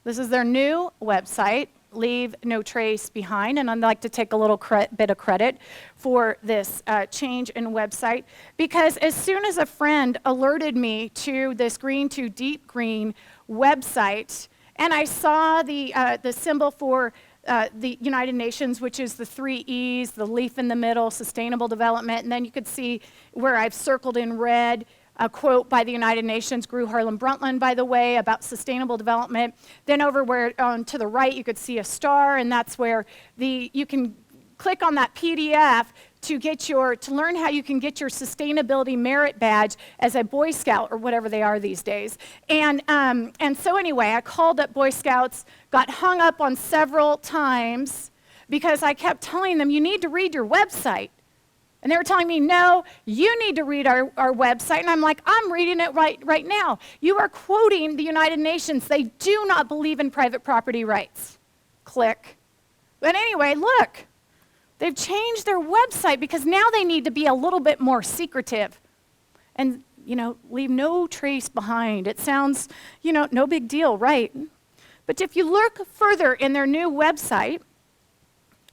This is their new website, Leave No Trace Behind, and I'd like to take a little bit of credit for this change in website, because as soon as a friend alerted me to this Green to Deep Green website, and I saw the symbol for the United Nations, which is the 3 E's, the leaf in the middle, sustainable development, and then you could see where I've circled in red a quote by the United Nations, Gru Harlem Brundtland, by the way, about sustainable development. Then over where to the right, you could see a star, and that's where you can click on that PDF to learn how you can get your sustainability merit badge as a Boy Scout or whatever they are these days. And so anyway, I called up Boy Scouts, got hung up on several times because I kept telling them, you need to read your website. And they were telling me, no, you need to read our website. And I'm like, I'm reading it right now. You are quoting the United Nations. They do not believe in private property rights. Click. But anyway, look, they've changed their website because now they need to be a little bit more secretive and, leave no trace behind. It sounds, no big deal, right? But if you look further in their new website,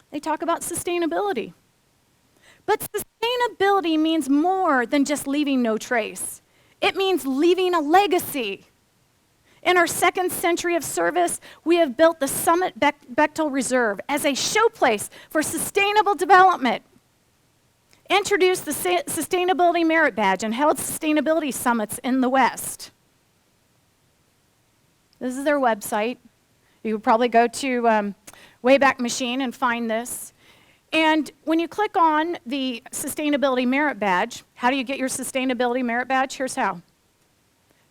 they talk about sustainability. But sustainability means more than just leaving no trace. It means leaving a legacy. In our 2nd century of service, we have built the Summit Bechtel Reserve as a showplace for sustainable development, introduced the Sustainability Merit Badge, and held sustainability summits in the West. This is their website. You would probably go to Wayback Machine and find this. And when you click on the Sustainability Merit Badge, how do you get your Sustainability Merit Badge? Here's how.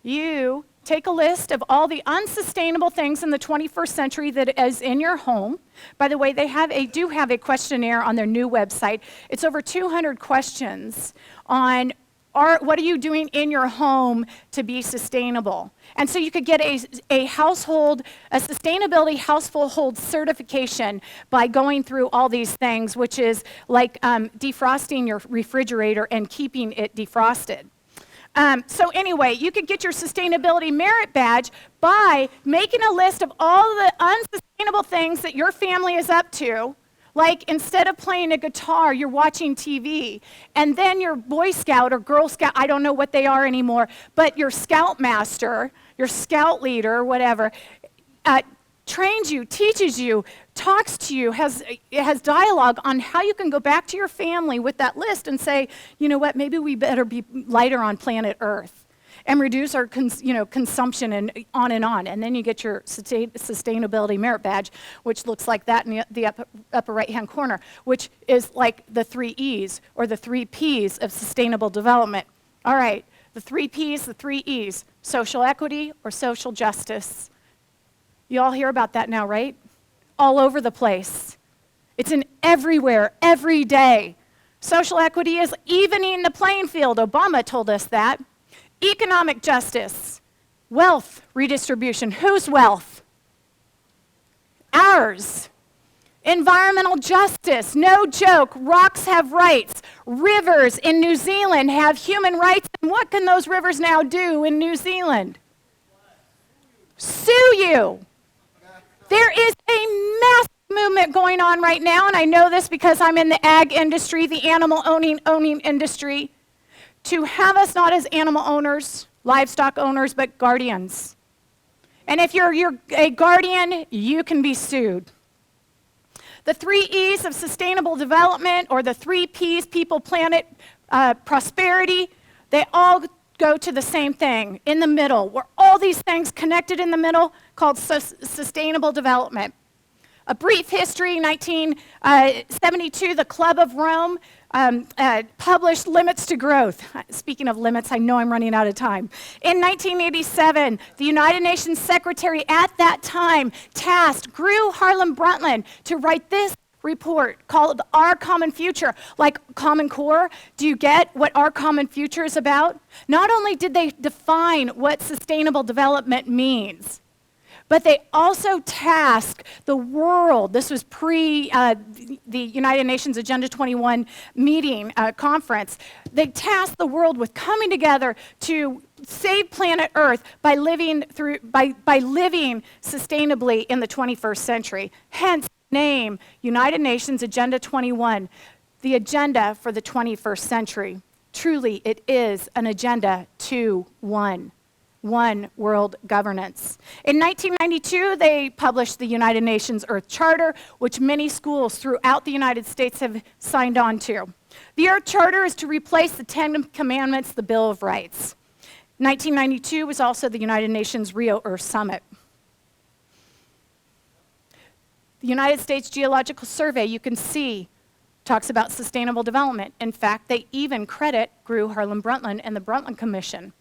You take a list of all the unsustainable things in the 21st century that is in your home. By the way, they do have a questionnaire on their new website. It's over 200 questions on what are you doing in your home to be sustainable? And so you could get a sustainability household certification by going through all these things, which is like defrosting your refrigerator and keeping it defrosted. So anyway, you could get your Sustainability Merit Badge by making a list of all the unsustainable things that your family is up to. Like, instead of playing a guitar, you're watching TV. And then your Boy Scout or Girl Scout, I don't know what they are anymore, but your Scout Master, your Scout Leader, whatever, trains you, teaches you, talks to you, has dialogue on how you can go back to your family with that list and say, you know what, maybe we better be lighter on planet Earth and reduce our consumption and on. And then you get your Sustainability Merit Badge, which looks like that in the upper right-hand corner, which is like the 3 E's or the 3 P's of sustainable development. All right, the 3 P's, the 3 E's, social equity or social justice. You all hear about that now, right? All over the place. It's in everywhere, every day. Social equity is evening the playing field. Obama told us that. Economic justice, wealth redistribution. Whose wealth? Ours. Environmental justice, no joke. Rocks have rights. Rivers in New Zealand have human rights. And what can those rivers now do in New Zealand? Sue you. There is a massive movement going on right now, and I know this because I'm in the ag industry, the animal owning industry, to have us not as animal owners, livestock owners, but guardians. And if you're a guardian, you can be sued. The 3 E's of sustainable development, or the 3 P's, people, planet, prosperity, they all go to the same thing in the middle. Where all these things connected in the middle, called sustainable development. A brief history, 1972, the Club of Rome published Limits to Growth. Speaking of limits, I know I'm running out of time. In 1987, the United Nations Secretary at that time tasked Gru Harlem Brundtland to write this report called Our Common Future. Like Common Core, do you get what Our Common Future is about? Not only did they define what sustainable development means, but they also tasked the world. This was pre the United Nations Agenda 21 meeting conference. They tasked the world with coming together to save planet Earth by living sustainably in the 21st century. Hence, name United Nations Agenda 21, the agenda for the 21st century. Truly, it is an agenda to one world governance. In 1992, they published the United Nations Earth Charter, which many schools throughout the United States have signed on to. The Earth Charter is to replace the 10 Commandments, the Bill of Rights. 1992 was also the United Nations Rio Earth Summit. The United States Geological Survey, you can see, talks about sustainable development. In fact, they even credit Gru Harlem Brundtland and the Brundtland Commission.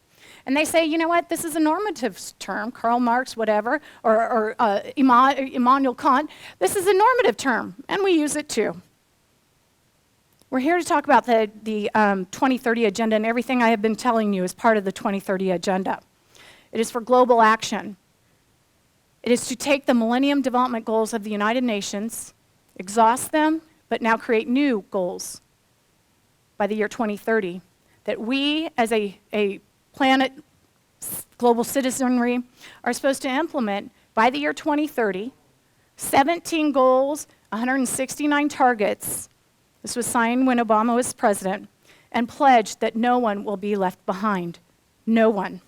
And they say, you know what, this is a normative term, Karl Marx, whatever, or Immanuel Kant. This is a normative term, and we use it too. We're here to talk about the 2030 agenda, and everything I have been telling you is part of the 2030 agenda. It is for global action. It is to take the Millennium Development Goals of the United Nations, exhaust them, but now create new goals by the year 2030 that we as a planet global citizenry are supposed to implement by the year 2030, 17 goals, 169 targets. This was signed when Obama was president, and pledged that no one will be left behind. No one.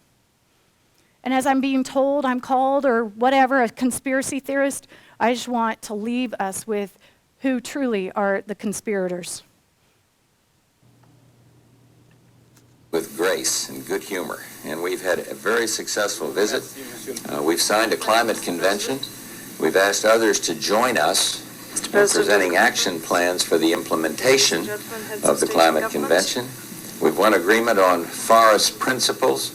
And as I'm being told, I'm called, or whatever, a conspiracy theorist, I just want to leave us with who truly are the conspirators. With grace and good humor, and we've had a very successful visit. We've signed a climate convention. We've asked others to join us in presenting action plans for the implementation of the climate convention. We've won agreement on forest principles.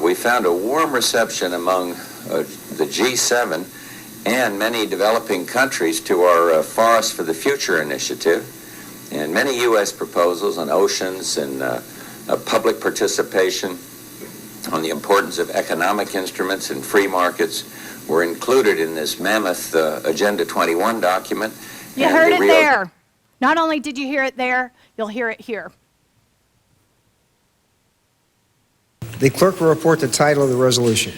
We found a warm reception among the G7 and many developing countries to our Forest for the Future initiative, and many U.S. proposals on oceans and public participation, on the importance of economic instruments and free markets were included in this mammoth Agenda 21 document. You heard it there. Not only did you hear it there, you'll hear it here. The clerk will report the title of the resolution.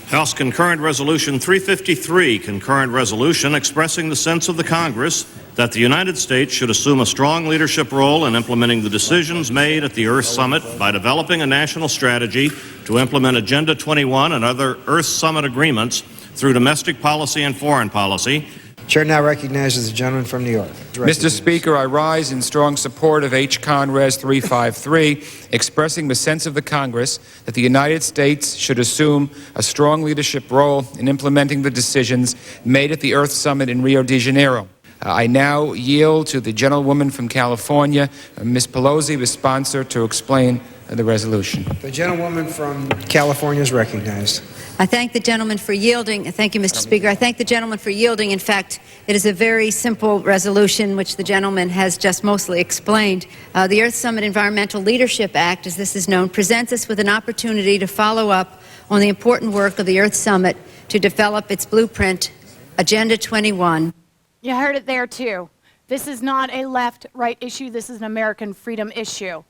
House Concurrent Resolution 353, concurrent resolution expressing the sense of the Congress that the United States should assume a strong leadership role in implementing the decisions made at the Earth Summit by developing a national strategy to implement Agenda 21 and other Earth Summit agreements through domestic policy and foreign policy. Chair now recognizes the gentleman from New York. Mr. Speaker, I rise in strong support of H. Con. Res. 353, expressing the sense of the Congress that the United States should assume a strong leadership role in implementing the decisions made at the Earth Summit in Rio de Janeiro. I now yield to the gentlewoman from California, Ms. Pelosi, the sponsor, to explain the resolution. The gentlewoman from California is recognized. I thank the gentleman for yielding. Thank you, Mr. Speaker. I thank the gentleman for yielding. In fact, it is a very simple resolution, which the gentleman has just mostly explained. The Earth Summit Environmental Leadership Act, as this is known, presents us with an opportunity to follow up on the important work of the Earth Summit to develop its blueprint, Agenda 21. You heard it there, too. This is not a left-right issue. This is an American freedom issue.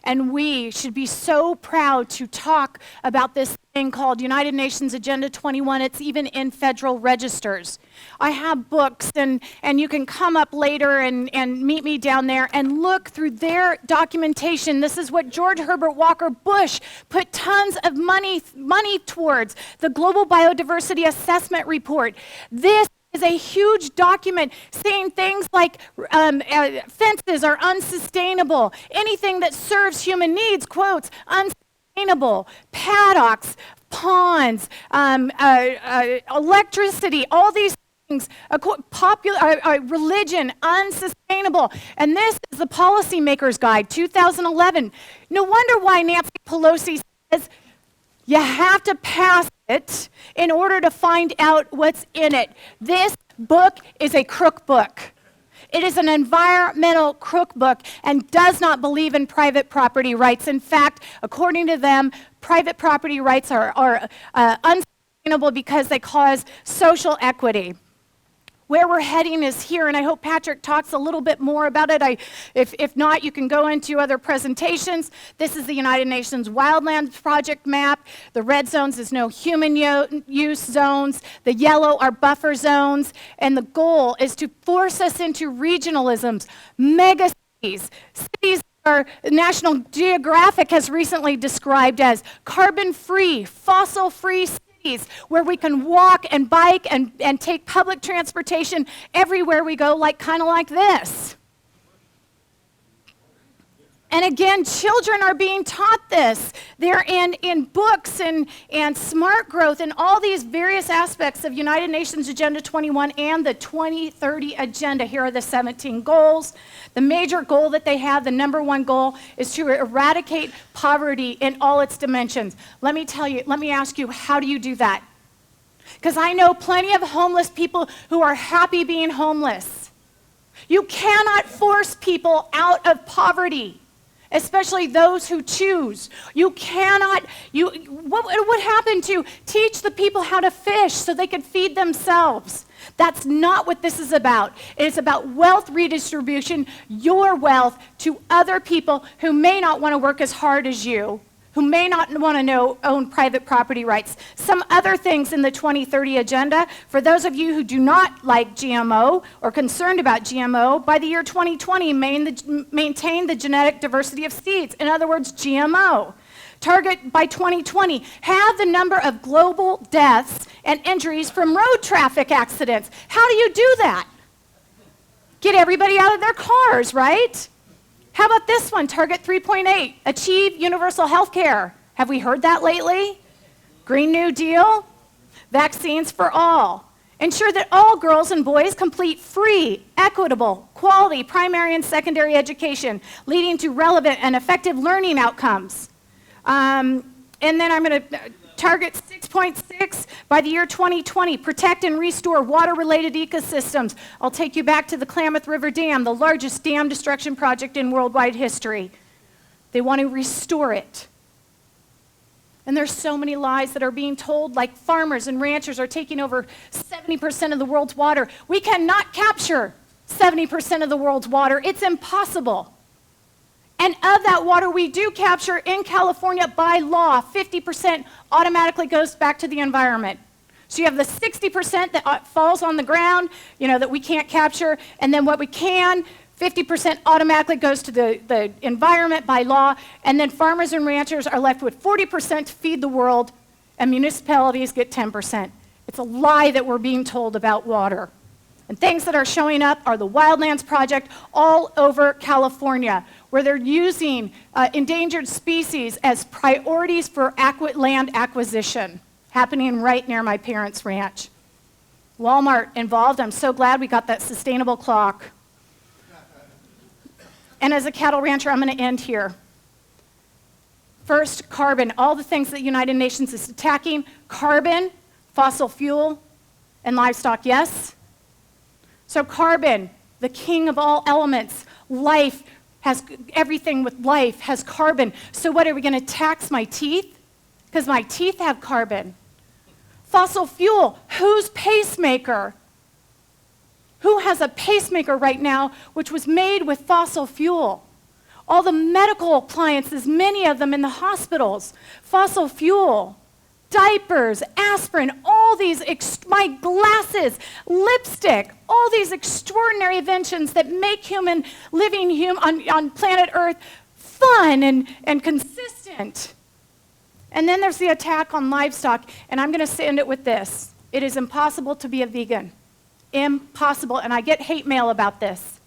And we should be so proud to talk about this thing called United Nations Agenda 21. It's even in federal registers. I have books, and you can come up later and meet me down there and look through their documentation. This is what George Herbert Walker Bush put tons of money towards, the Global Biodiversity Assessment Report. This is a huge document saying things like fences are unsustainable. Anything that serves human needs, quotes, unsustainable. Paddocks, ponds, electricity, all these things, religion, unsustainable. And this is the Policymaker's Guide, 2011. No wonder why Nancy Pelosi says you have to pass it in order to find out what's in it. This book is a crook book. It is an environmental crook book and does not believe in private property rights. In fact, according to them, private property rights are unsustainable because they cause social equity. Where we're heading is here, and I hope Patrick talks a little bit more about it. If not, you can go into other presentations. This is the United Nations Wildlands Project map. The red zones is no human use zones. The yellow are buffer zones. And the goal is to force us into regionalisms, mega cities. Cities are National Geographic has recently described as carbon-free, fossil-free cities, where we can walk and bike and take public transportation everywhere we go, kind of like this. And again, children are being taught this. They're in books and smart growth and all these various aspects of United Nations Agenda 21 and the 2030 Agenda. Here are the 17 goals. The major goal that they have, the number one goal, is to eradicate poverty in all its dimensions. Let me ask you, how do you do that? Because I know plenty of homeless people who are happy being homeless. You cannot force people out of poverty, especially those who choose. You cannot, what would happen to teach the people how to fish so they could feed themselves? That's not what this is about. It is about wealth redistribution, your wealth to other people who may not want to work as hard as you, who may not want to own private property rights. Some other things in the 2030 agenda, for those of you who do not like GMO or concerned about GMO, by the year 2020, maintain the genetic diversity of seeds. In other words, GMO. Target by 2020, have the number of global deaths and injuries from road traffic accidents. How do you do that? Get everybody out of their cars, right? How about this one, target 3.8, achieve universal health care. Have we heard that lately? Green New Deal, vaccines for all. Ensure that all girls and boys complete free, equitable, quality primary and secondary education, leading to relevant and effective learning outcomes. And then I'm going to target 6.6 by the year 2020, protect and restore water-related ecosystems. I'll take you back to the Klamath River Dam, the largest dam destruction project in worldwide history. They want to restore it. And there's so many lies that are being told, like farmers and ranchers are taking over 70% of the world's water. We cannot capture 70% of the world's water. It's impossible. And of that water we do capture in California by law, 50% automatically goes back to the environment. So you have the 60% that falls on the ground, that we can't capture, and then what we can, 50% automatically goes to the environment by law, and then farmers and ranchers are left with 40% to feed the world, and municipalities get 10%. It's a lie that we're being told about water. And things that are showing up are the Wildlands Project all over California, where they're using endangered species as priorities for land acquisition, happening right near my parents' ranch. Walmart involved. I'm so glad we got that sustainable clock. And as a cattle rancher, I'm going to end here. First, carbon. All the things that the United Nations is attacking, carbon, fossil fuel, and livestock, yes? So carbon, the king of all elements, life, everything with life has carbon. So what, are we going to tax my teeth? Because my teeth have carbon. Fossil fuel, whose pacemaker? Who has a pacemaker right now which was made with fossil fuel? All the medical appliances, many of them in the hospitals, fossil fuel. Diapers, aspirin, all these, my glasses, lipstick, all these extraordinary inventions that make living on planet Earth fun and consistent. And then there's the attack on livestock, and I'm going to end it with this. It is impossible to be a vegan. Impossible, and I get hate mail about this.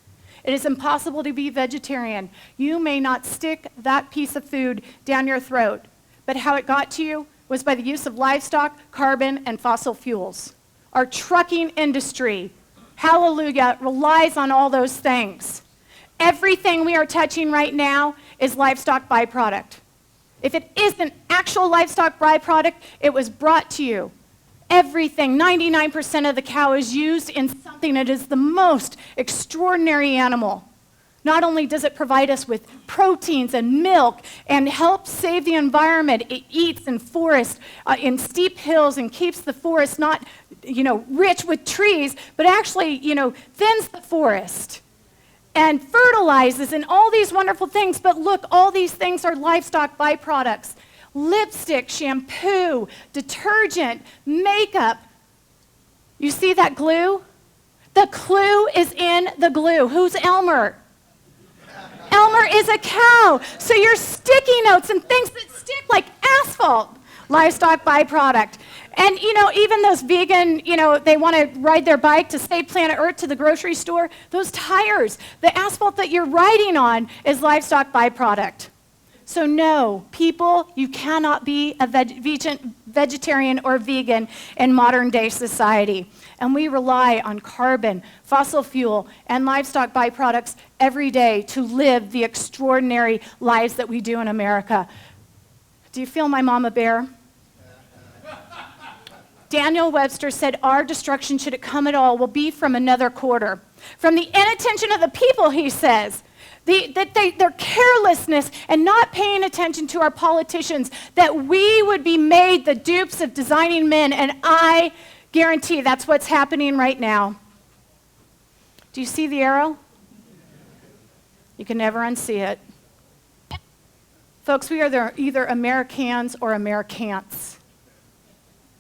It is impossible to be vegetarian. You may not stick that piece of food down your throat, but how it got to you was by the use of livestock, carbon, and fossil fuels. Our trucking industry, hallelujah, relies on all those things. Everything we are touching right now is livestock byproduct. If it isn't actual livestock byproduct, it was brought to you. Everything, 99% of the cow is used in something that is the most extraordinary animal. Not only does it provide us with proteins and milk and helps save the environment, it eats in forests, in steep hills, and keeps the forest not, rich with trees, but actually, thins the forest and fertilizes and all these wonderful things. But look, all these things are livestock byproducts. Lipstick, shampoo, detergent, makeup. You see that glue? The clue is in the glue. Who's Elmer? Elmer is a cow. So your sticky notes and things that stick like asphalt, livestock byproduct. And, even those vegan, they want to ride their bike to save planet Earth to the grocery store. Those tires, the asphalt that you're riding on is livestock byproduct. So no, people, you cannot be a vegetarian or vegan in modern day society. And we rely on carbon, fossil fuel, and livestock byproducts every day to live the extraordinary lives that we do in America. Do you feel my mama bear? Daniel Webster said, our destruction, should it come at all, will be from another quarter. From the inattention of the people, he says, their carelessness and not paying attention to our politicians, that we would be made the dupes of designing men, and I guarantee that's what's happening right now. Do you see the arrow? You can never unsee it. Folks, we are either Americans or Americants.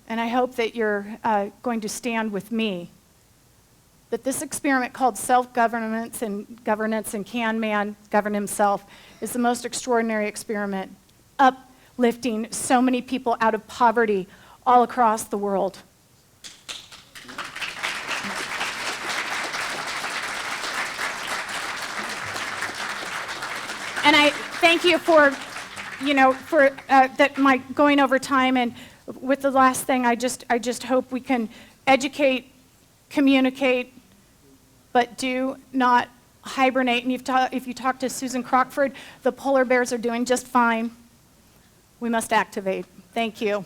And I hope that you're going to stand with me, that this experiment called self-governance and governance and can man govern himself is the most extraordinary experiment, uplifting so many people out of poverty all across the world. And I thank you for, that my going over time. And with the last thing, I just hope we can educate, communicate, but do not hibernate. And if you talk to Susan Crockford, the polar bears are doing just fine. We must activate. Thank you.